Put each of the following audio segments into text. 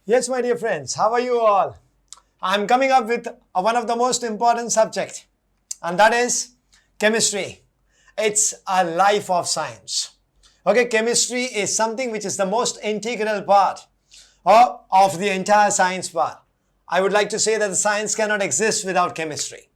Yes, my dear friends, how are you all? I'm coming up with one of the most important subject, and that is chemistry. It's a life of science. Okay, chemistry is something which is the most integral part of the entire science part. I would like to say that the science cannot exist without chemistry.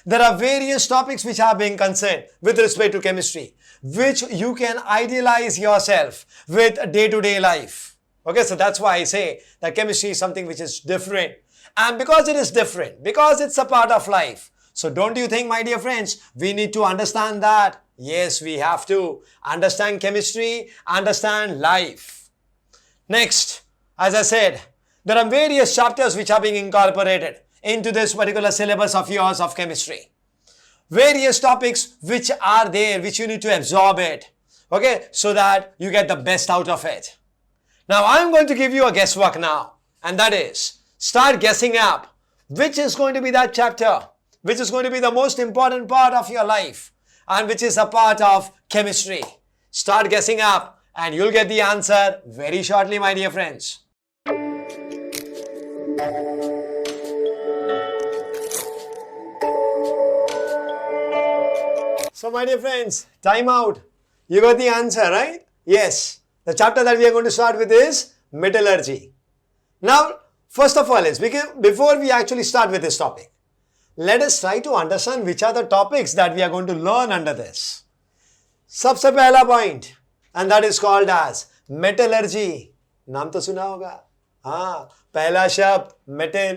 There are various topics which are being concerned with respect to chemistry, which you can idealize yourself with day-to-day life. Okay, so that's why I say that chemistry is something which is different. And because it is different, because it's a part of life, so don't you think, my dear friends, we need to understand that? Yes, we have to understand chemistry, understand life. Next, as I said, there are various chapters which are being incorporated into this particular syllabus of yours of chemistry. Various topics which are there, which you need to absorb it. Okay, so that you get the best out of it. Now, I'm going to give you a guesswork now. And that is, start guessing up which is going to be that chapter, which is going to be the most important part of your life, and which is a part of chemistry. Start guessing up and you'll get the answer very shortly, my dear friends. So, my dear friends, time out. You got the answer, right? Yes. The chapter that we are going to start with is metallurgy. Now, first of all, before we actually start with this topic, let us try to understand which are the topics that we are going to learn under this. सबसे पहला point, and that is called as metallurgy. नाम तो सुना होगा. हाँ, पहला शब्द metal.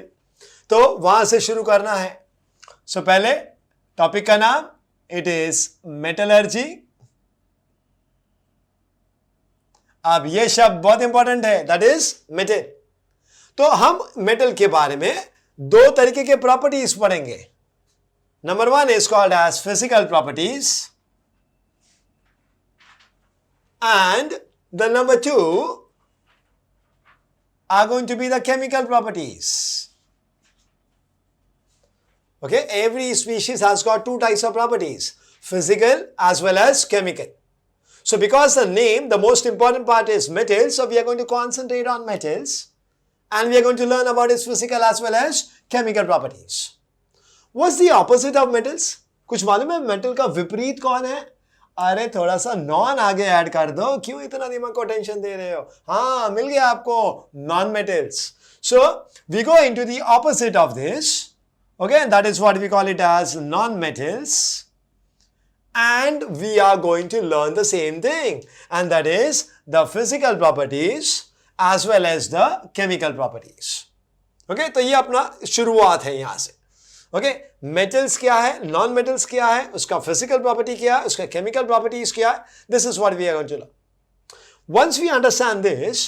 तो वहां से शुरू करना है. So पहले टॉपिक का नाम it is metallurgy. अब ये शब्द बहुत इंपॉर्टेंट है, that is metal. तो हम मेटल के बारे में दो तरीके के प्रॉपर्टीज पढ़ेंगे. Number one is called as physical properties and the number two are going to be the chemical properties. Okay, every species has got two types of properties, physical as well as chemical. So because the name, the most important part is metals, so we are going to concentrate on metals and we are going to learn about its physical as well as chemical properties. What's the opposite of metals? कुछ मालूम है metal का विपरीत कौन है? अरे थोड़ा सा नॉन आगे ऐड कर दो, क्यों इतना दिमाग को टेंशन दे रहे हो? हाँ, मिल गया आपको non metals. So we go into the opposite of this. Okay, and that is what we call it as non-metals. And we are going to learn the same thing, and that is the physical properties as well as the chemical properties. Okay, तो ये अपना शुरुआत है यहाँ से. Okay, metals क्या है, non-metals क्या है, उसका physical property क्या है, उसका chemical properties क्या है. This is what we are going to learn. Once we understand this,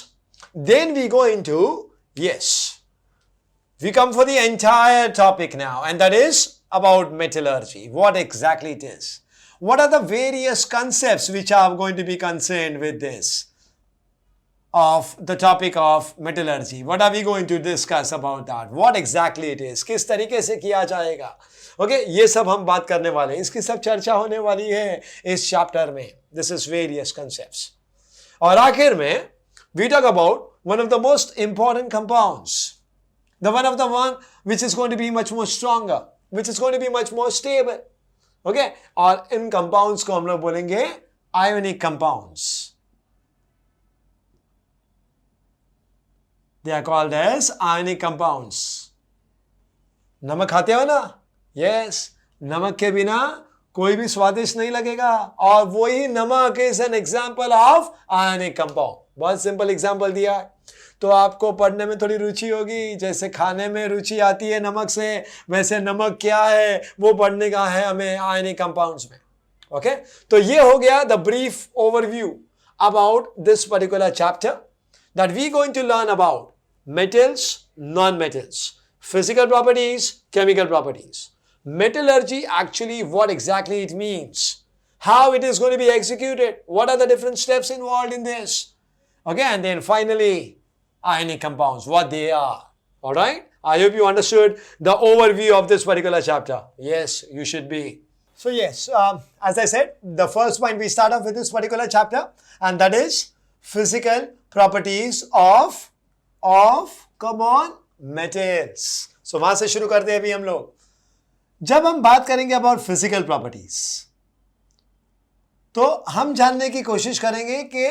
then we go into, yes, we come for the entire topic now, and that is about metallurgy. What exactly it is. What are the various concepts which are going to be concerned with this of the topic of metallurgy? What are we going to discuss about that? What exactly it is? किस तरीके से किया जाएगा? Okay, ये सब हम बात करने वाले हैं. इसकी सब चर्चा होने वाली है इस चैप्टर में. This is various concepts. और आखिर में we talk about one of the most important compounds. The one which is going to be much more stronger, which is going to be much more stable. Okay, और इन compounds को हम लोग बोलेंगे ionic compounds. They are called as ionic compounds. नमक खाते हो ना? Yes, नमक के बिना कोई भी स्वादिष्ट नहीं लगेगा, और वही नमक is an example of ionic compound. बहुत सिंपल एग्जांपल दिया है. तो आपको पढ़ने में थोड़ी रुचि होगी, जैसे खाने में रुचि आती है नमक से, वैसे नमक क्या है वो पढ़ने का है हमें आयनिक कंपाउंड्स में. ओके, तो ये हो गया the brief overview about this particular chapter that we going to learn about metals, non metals, physical properties, chemical properties. Metallurgy actually what exactly it means, how it is going to be executed, what are the different steps involved in this. Okay, and then finally ionic compounds, what they are. All right, I hope you understood the overview of this particular chapter. Yes, you should be. So yes, as I said, the first point we start off with this particular chapter, and that is physical properties of of common metals. So वहां से शुरू करते हैं अभी हम लोग. जब हम बात करेंगे अबाउट फिजिकल प्रॉपर्टीज, तो हम जानने की कोशिश करेंगे कि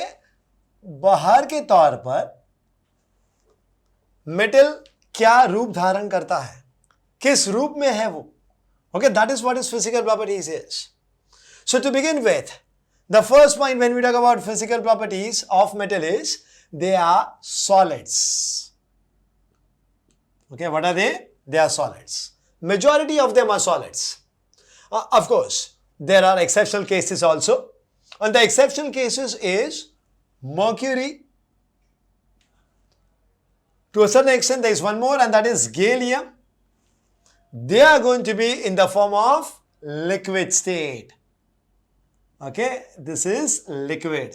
बाहर के तौर पर मेटल क्या रूप धारण करता है, किस रूप में है वो. Okay, that is what is physical properties is. So to begin with, the first point when we talk about physical properties of metal is they are solids. Okay, what are they? They are solids. Majority of them are solids. Of course, there are exceptional cases also. And the exceptional cases is mercury. To a certain extent, there is one more, and that is gallium. They are going to be in the form of liquid state. Okay, this is liquid.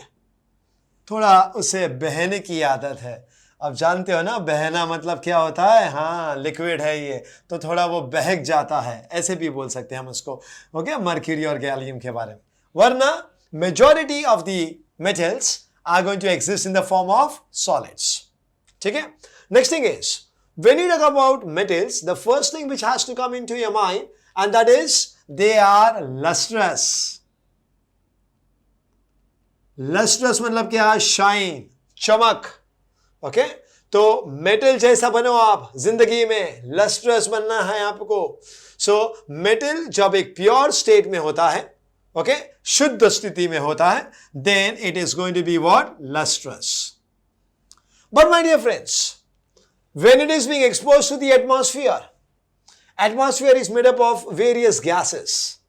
थोड़ा उसे बहने की आदत है. अब जानते हो ना, बहना मतलब क्या होता है. हाँ, लिक्विड है ये, तो थोड़ा वो बहक जाता है, ऐसे भी बोल सकते हैं हम उसको. ओके, मर्क्यूरी और गैलियम के बारे में. वरना majority of the metals are going to exist in the form of solids. ठीक है. Next thing is, when you talk about metals, the first thing which has to come into your mind, and that is they are lustrous. Lustrous मतलब क्या? Shine, चमक. Okay, तो metal जैसा बनो आप जिंदगी में, लस्ट्रस बनना है आपको. सो मेटल जब एक प्योर स्टेट में होता है, ओके, शुद्ध स्थिति में होता है, then it is going to be what? Lustrous. But my dear friends, when it is being exposed to the atmosphere, atmosphere is made up of various gases.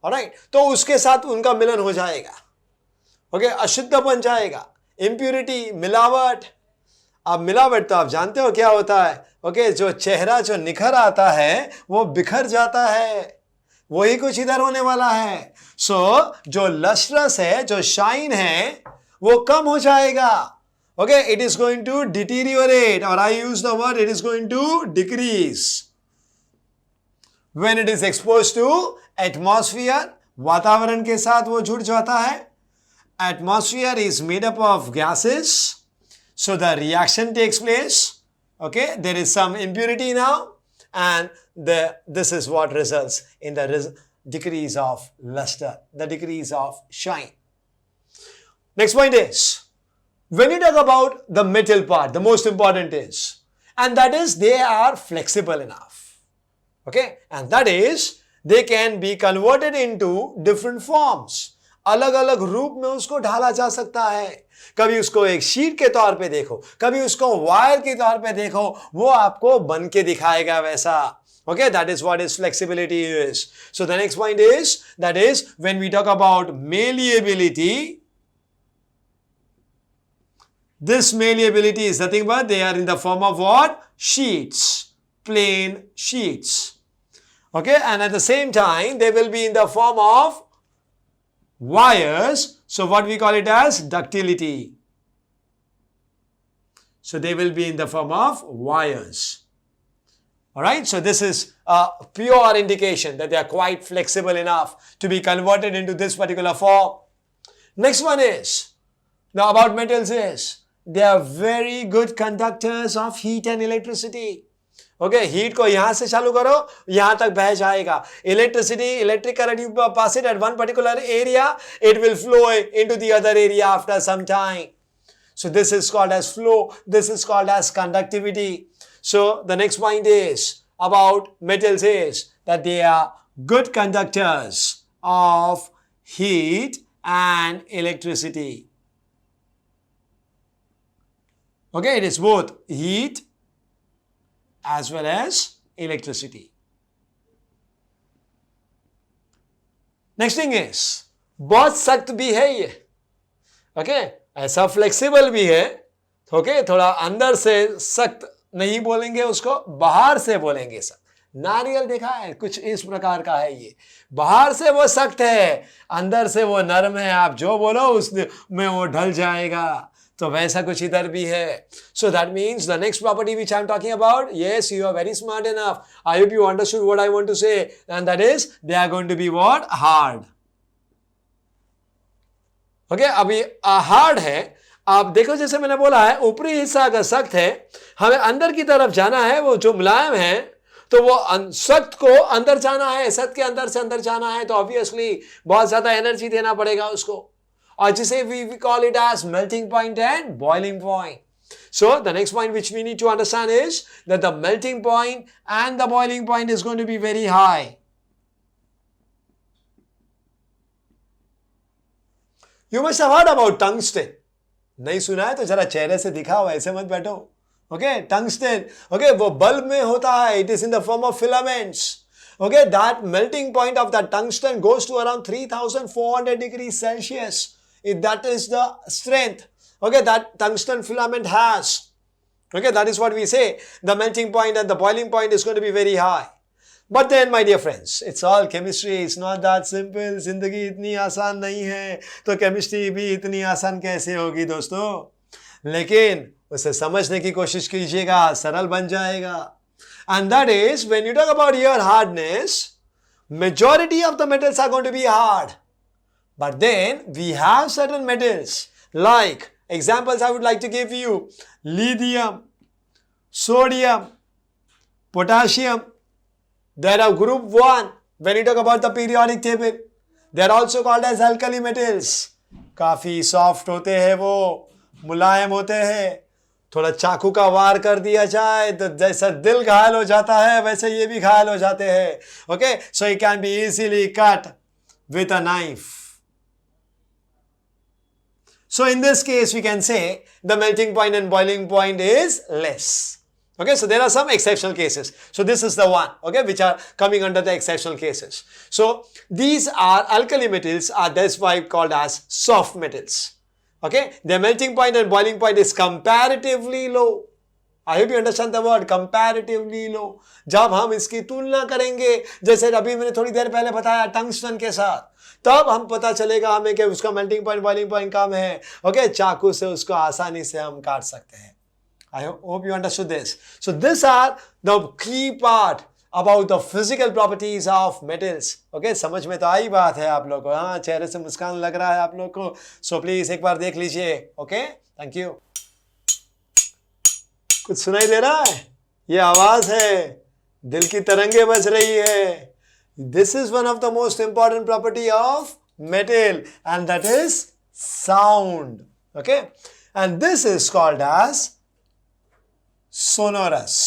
Alright, तो उसके साथ उनका मिलन हो जाएगा. ओके, अशुद्ध बन जाएगा, इंप्यूरिटी, मिलावट. अब मिलावट तो आप जानते हो क्या होता है. ओके, जो चेहरा जो निखर आता है वो बिखर जाता है. वही कुछ इधर होने वाला है. सो जो लस्ट्रस है, जो शाइन है, वो कम हो जाएगा. Okay, it is going to deteriorate, और I use the word it is going to decrease when it is expose to atmosphere. वातावरण के साथ वो जुड़ जाता है. Atmosphere is made up of gases, so the reaction takes place. Okay, there is some impurity now, and this is what results in the decrease of luster, the decrease of shine. Next point is, when you talk about the metal part, the most important is, and that is they are flexible enough. Okay, and that is they can be converted into different forms. अलग अलग रूप में उसको ढाला जा सकता है. कभी उसको एक शीट के तौर पे देखो, कभी उसको वायर के तौर पे देखो, वो आपको बन के दिखाएगा वैसा. Okay, that is what is flexibility is. So the next point is, that is when we talk about malleability, this malleability is nothing but they are in the form of what? Sheets, plain sheets. Okay, and at the same time they will be in the form of wires. So what we call it as ductility. So they will be in the form of wires. Alright, so this is a pure indication that they are quite flexible enough to be converted into this particular form. Next one is, now about metals is, they are very good conductors of heat and electricity. Okay, heat को यहां से चालू करो, यहां तक बह जाएगा. Electricity, electric current, you pass it at one particular area, it will flow into the other area after some time. So this is called as flow, this is called as conductivity. So the next point is about metals is that they are good conductors of heat and electricity. Okay, it is both heat as well as electricity. Next thing is, बहुत सख्त भी है ये. Okay, ऐसा flexible भी है. Okay, थोड़ा अंदर से सख्त नहीं बोलेंगे उसको, बाहर से बोलेंगे सख्त. नारियल देखा है, कुछ इस प्रकार का है ये. बाहर से वो सख्त है, अंदर से वो नरम है. आप जो बोलो उसमें वो ढल जाएगा. तो वैसा कुछ इधर भी है. So that means the next property which I am talking about, yes, you are very smart enough. I hope you understood what I want to say, and that is they are going to be what? Hard. Okay, अभी hard है. आप देखो जैसे मैंने बोला है ऊपरी हिस्सा अगर सख्त है, हमें अंदर की तरफ जाना है, वो जो मुलायम है, तो वो सख्त को अंदर जाना है, सख्त के अंदर से अंदर जाना है, तो ऑब्वियसली बहुत ज्यादा एनर्जी देना पड़ेगा उसको, और जिसे we call it as melting point and boiling point. So the next point which we need to understand is that the melting point and the boiling point is going to be very high. You must have heard about tungsten. नहीं सुना है तो जरा चेहरे से दिखाओ, ऐसे मत बैठो. Okay, tungsten. Okay, वो बल्ब में होता है. It is in the form of filaments. Okay, that melting point of that tungsten goes to around 3400 degrees Celsius. If that is the strength, okay, that tungsten filament has. Okay, that is what we say. The melting point and the boiling point is going to be very high. But then, my dear friends, it's all chemistry. It's not that simple. जिंदगी इतनी आसान नहीं है, तो chemistry भी इतनी आसान कैसे होगी दोस्तों? लेकिन उसे समझने की कोशिश कीजिएगा, सरल बन जाएगा. And that is, when you talk about your hardness, majority of the metals are going to be hard. But then, we have certain metals, like, examples I would like to give you, lithium, sodium, potassium. They are group 1 when you talk about the periodic table. They are also called as alkali metals. काफी soft होते हैं, वो मुलायम होते हैं. थोड़ा चाकू का वार कर दिया जाए तो जैसा दिल घायल हो जाता है, वैसे ये भी घायल हो जाते हैं. Okay, so it can be easily cut with a knife. So in this case, we can say the melting point and boiling point is less. Okay, so there are some exceptional cases. So this is the one, okay, which are coming under the exceptional cases. So these are alkali metals, are that's why called as soft metals. Okay, their melting point and boiling point is comparatively low. I hope you understand the word comparatively low. जब हम इसकी तुलना करेंगे, जैसे अभी मैंने थोड़ी देर पहले बताया टंगस्टन के साथ, तब हम पता चलेगा हमें कि उसका मेल्टिंग पॉइंट बॉइलिंग पॉइंट कम है. ओके, चाकू से उसको आसानी से हम काट सकते हैं. I hope you understood this. So this are the key part about the physical properties of metals. Okay, समझ में तो आई बात है आप लोग को? हाँ, चेहरे से मुस्कान लग रहा है आप लोग को. सो प्लीज एक बार देख लीजिए. Okay, thank you. कुछ सुनाई दे रहा है? ये आवाज है, दिल की तरंगे बज रही है. This is one of the most important property of metal, and that is sound. Okay, and this is called as sonorous.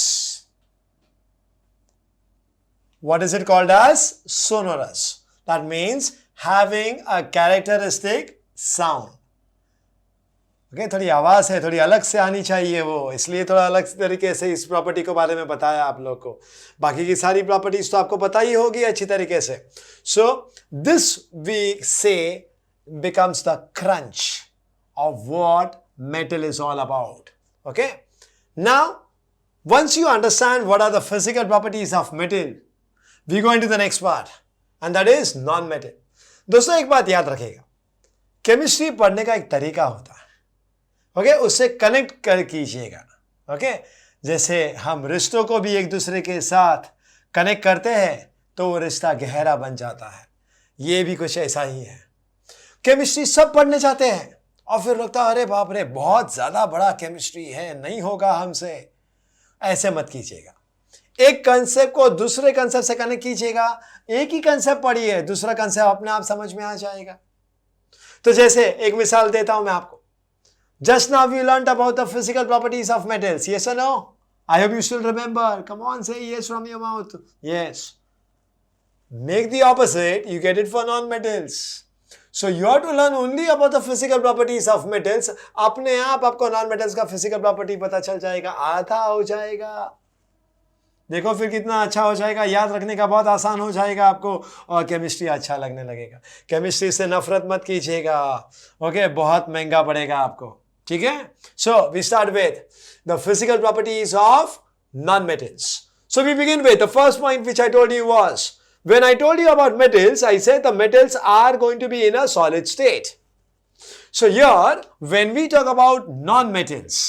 What is it called as? Sonorous. That means having a characteristic sound. Okay, थोड़ी आवाज है, थोड़ी अलग से आनी चाहिए वो, इसलिए थोड़ा अलग तरीके से इस प्रॉपर्टी के बारे में बताया आप लोग को. बाकी की सारी प्रॉपर्टीज तो आपको पता ही होगी अच्छी तरीके से. सो दिस वी से becomes the crunch of what metal is all about. Okay, now once you understand what are the physical properties of metal, we go into the next part, and that is non-metal. दोस्तों एक बात याद रखिएगा, chemistry पढ़ने का एक तरीका होता है. ओके, उससे कनेक्ट कर कीजिएगा. ओके, जैसे हम रिश्तों को भी एक दूसरे के साथ कनेक्ट करते हैं तो वो रिश्ता गहरा बन जाता है. ये भी कुछ ऐसा ही है. केमिस्ट्री सब पढ़ने जाते हैं और फिर लगता है अरे बाप रे बहुत ज्यादा बड़ा केमिस्ट्री है, नहीं होगा हमसे. ऐसे मत कीजिएगा. एक कंसेप्ट को दूसरे कंसेप्ट से कनेक्ट कीजिएगा. एक ही कंसेप्ट पढ़िए, दूसरा कंसेप्ट अपने आप समझ में आ जाएगा. तो जैसे एक मिसाल देता हूं मैं आपको. Just now we learned about the physical properties of metals. Yes or no? I hope you still remember. Come on, say yes from your mouth. Yes. Make the opposite. You get it for non-metals. So you have to learn only about the physical properties of metals. अपने आप आपको non-metals का physical property पता चल जाएगा, आधा हो जाएगा. देखो फिर कितना अच्छा हो जाएगा, याद रखने का बहुत आसान हो जाएगा आपको, और केमिस्ट्री अच्छा लगने लगेगा. केमिस्ट्री से नफरत मत कीजिएगा. ओके, बहुत महंगा पड़ेगा आपको. ठीक है? So we start with the physical properties of non metals. So we begin with the first point which I told you was, when I told you about metals, I said the metals are going to be in a solid state. So here when we talk about non metals,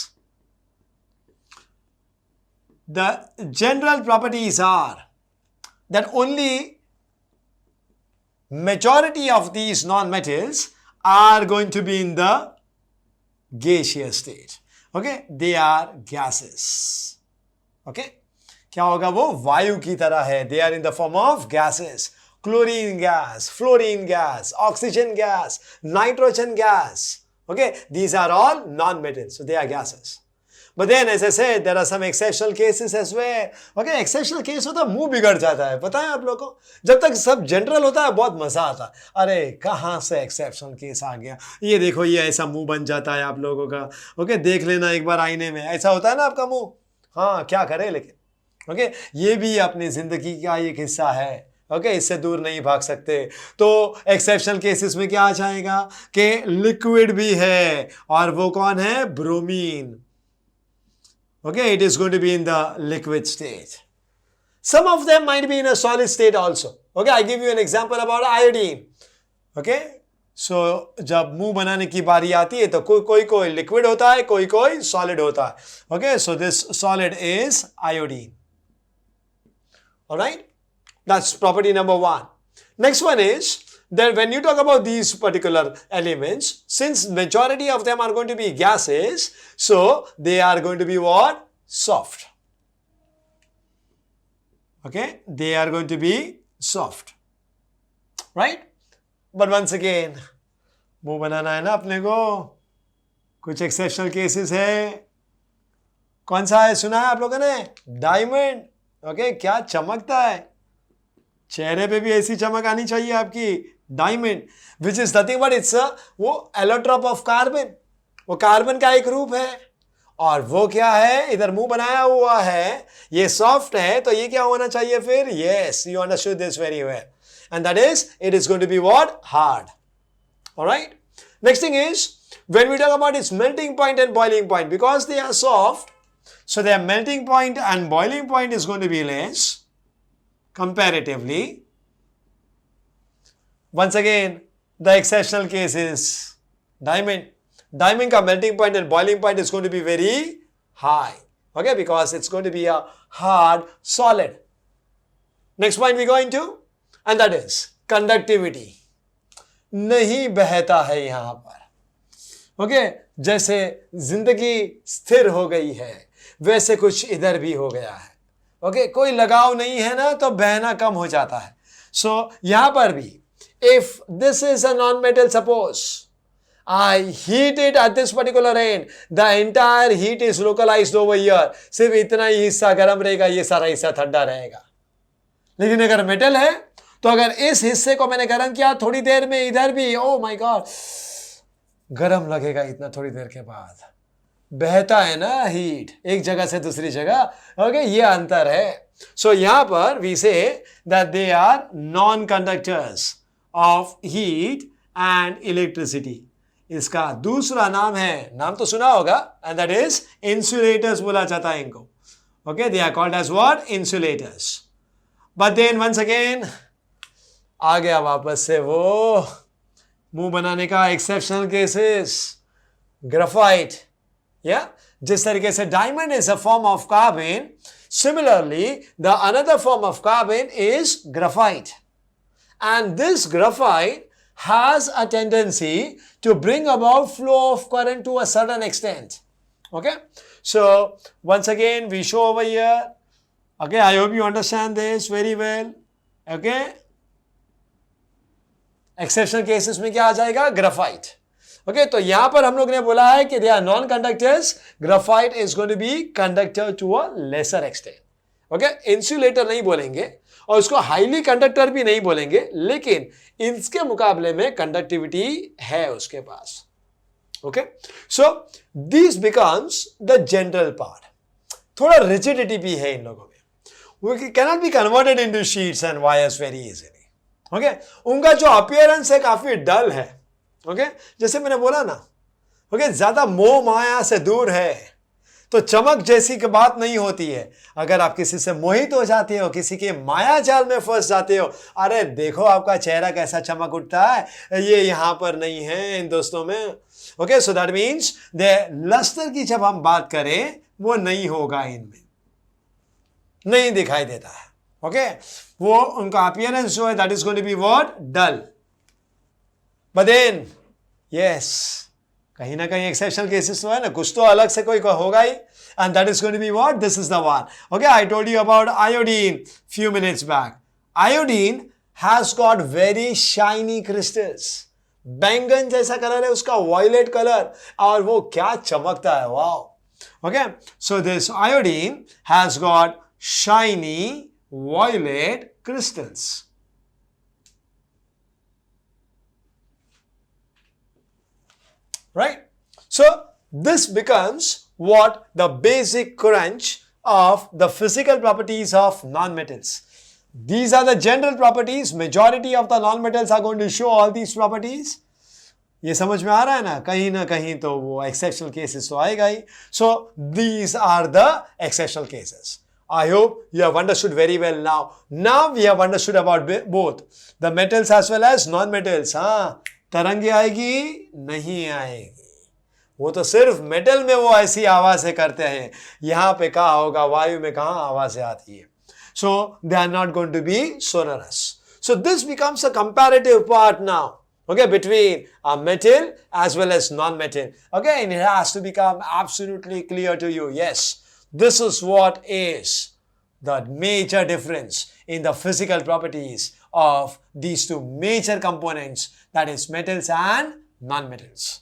the general properties are that only majority of these non-metals are going to be in the gaseous state. Okay, they are gases. Okay, क्या होगा वो वायु की तरह है. They are in the form of gases. Chlorine gas, fluorine gas, oxygen gas, nitrogen gas. Okay, these are all non-metals, so they are gases. But then, as I said, there are some exceptional cases as well. Okay, exceptional case होता है मुंह बिगड़ जाता है. पता है आप लोगों को, जब तक सब जनरल होता है बहुत मजा आता है. अरे कहाँ से एक्सेप्शनल केस आ गया, ये देखो ये ऐसा मुंह बन जाता है आप लोगों का. ओके, देख लेना एक बार आईने में, ऐसा होता है ना आपका मुंह. हाँ, क्या करें लेकिन. ओके, ये भी अपनी जिंदगी का एक हिस्सा है. ओके, इससे दूर नहीं भाग सकते. तो एक्सेप्शनल केसेस में क्या आ जाएगा कि लिक्विड भी है, और वो कौन है, bromine. Okay, it is going to be in the liquid state. Some of them might be in a solid state also. Okay, I give you an example about iodine. Okay, so जब मुंह बनाने की बारी आती है तो कोई liquid होता है, कोई solid होता है. Okay, so this solid is iodine. All right, that's property number 1. Next one is that when you talk about these particular elements, since majority of them are going to be gases, so they are going to be what? Soft. Okay, they are going to be soft. Right? But once again, मुंह बनाना है ना अपने को, कुछ exceptional cases है. कौन सा है, सुना है आप लोगों ने? डायमंड. ओके, क्या चमकता है, चेहरे पे भी ऐसी चमक आनी चाहिए आपकी. Diamond, which is nothing but it's वो एलोट्रॉप ऑफ कार्बन. वो कार्बन का एक रूप है, और वो क्या है, इधर मुंह बनाया हुआ है, ये सॉफ्ट है, तो ये क्या होना चाहिए फिर? Yes, you understood this very well. And that is, it is going to be what? Hard. Alright, next thing is when we talk about its melting point and boiling point, because they are soft, so their melting point and boiling point is going to be less comparatively. Once again, the exceptional case is diamond. Diamond ka melting point and boiling point is going to be very high. Okay, because it's going to be a hard solid. Next point we go into, and that is conductivity. नहीं बहता है यहां पर. Okay, जैसे जिंदगी स्थिर हो गई है, वैसे कुछ इधर भी हो गया है. ओके, कोई लगाव नहीं है ना, तो बहना कम हो जाता है. सो यहां पर भी, if this is a non-metal, suppose I heat it at this particular end, the entire heat is localized over here. सिर्फ इतना ही हिस्सा गर्म रहेगा, ये सारा हिस्सा ठंडा रहेगा. लेकिन अगर मेटल है, तो अगर इस हिस्से को मैंने गर्म किया, थोड़ी देर में इधर भी, ओ माय गॉड, गरम लगेगा इतना थोड़ी देर के बाद. बहता है ना हीट एक जगह से दूसरी जगह. ओके, ये अंतर है. सो यहां पर we say that they are non conductors of heat and electricity. इसका दूसरा नाम है, नाम तो सुना होगा, एंड दैट इज इंसुलेटर्स बोला जाता है इनको. Okay, they are called as what? Insulators. But then once again आ गया वापस से वो मुंह बनाने का एक्सेप्शनल केसेस. ग्राफाइट, या जिस तरीके से diamond is a form of carbon, similarly the another form of carbon is graphite. And this graphite has a tendency to bring about flow of current to a certain extent. Okay, so once again we show over here. Okay, I hope you understand this very well. Okay, exceptional cases में क्या आ जाएगा? Graphite. Okay, तो यहां पर हम लोग ने बोला है कि they are non conductors. Graphite is going to be conductor to a lesser extent. Okay, insulator नहीं बोलेंगे और उसको हाईली कंडक्टर भी नहीं बोलेंगे, लेकिन इसके मुकाबले में कंडक्टिविटी है उसके पास. Okay, so this becomes the general part. थोड़ा रिजिडिटी भी है इन लोगों में. We can not be converted into sheets and wires very easily. Okay, उनका जो अपीयरेंस है काफी डल है. ओके, जैसे मैंने बोला ना, ओके, ज्यादा मोह माया से दूर है तो चमक जैसी की बात नहीं होती है. अगर आप किसी से मोहित हो जाते हो, किसी के माया जाल में फंस जाते हो, अरे देखो आपका चेहरा कैसा चमक उठता है, ये यहां पर नहीं है इन दोस्तों में. Okay, so that means the luster की जब हम बात करें, वो नहीं होगा, इनमें नहीं दिखाई देता है. ओके, वो उनका अपीयरेंस जो है that is going to be what? Dull. But then yes, कहीं ना कहीं एक्सेप्शनल केसेस तो है ना, कुछ तो अलग से कोई होगा ही, and that is going to be what? This is the one. Okay, I told you about iodine few minutes back. Iodine has got very shiny crystals. बैंगन जैसा कलर है उसका, वायलेट कलर, और वो क्या चमकता है, wow. Okay, so this iodine has got shiny violet crystals. Right? So this becomes what? The basic crunch of the physical properties of non-metals. These are the general properties. Majority of the non-metals are going to show all these properties. ये समझ में आ रहा है ना कहीं तो वो exceptional cases तो आएगा ही. So these are the exceptional cases. I hope you have understood very well now. Now we have understood about both the metals as well as non-metals. हाँ, तरंगे आएगी नहीं आएगी, वो तो सिर्फ मेटल में वो ऐसी आवाजें करते हैं, यहां पे कहा होगा वायु में कहां आवाजें आती है. So they are not going to be sonorous. So this becomes a comparative part now, okay, between a metal as well as non-metal. Okay, and it has to become absolutely clear to you. Yes, this is what is the major difference in the physical properties of these two major components, that is metals and non-metals.